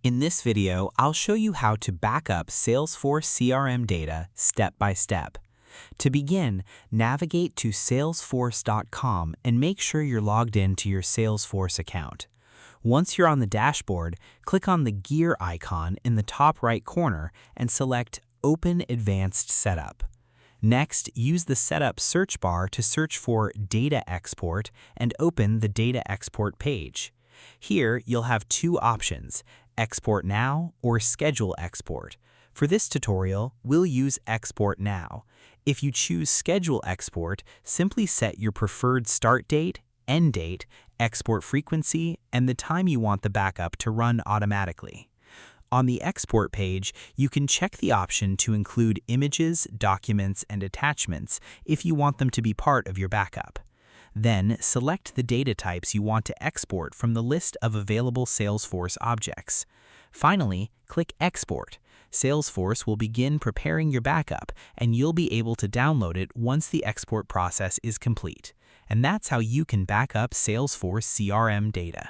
In this video, I'll show you how to back up Salesforce CRM data step by step. To begin, navigate to salesforce.com and make sure you're logged in to your Salesforce account. Once you're on the dashboard, click on the gear icon in the top right corner and select Open Advanced Setup. Next, use the Setup search bar to search for Data Export and open the Data Export page. Here, you'll have two options, Export Now or Schedule Export. For this tutorial, we'll use Export Now. If you choose Schedule Export, simply set your preferred start date, end date, export frequency, and the time you want the backup to run automatically. On the Export page, you can check the option to include images, documents, and attachments if you want them to be part of your backup. Then, select the data types you want to export from the list of available Salesforce objects. Finally, click Export. Salesforce will begin preparing your backup, and you'll be able to download it once the export process is complete. And that's how you can back up Salesforce CRM data.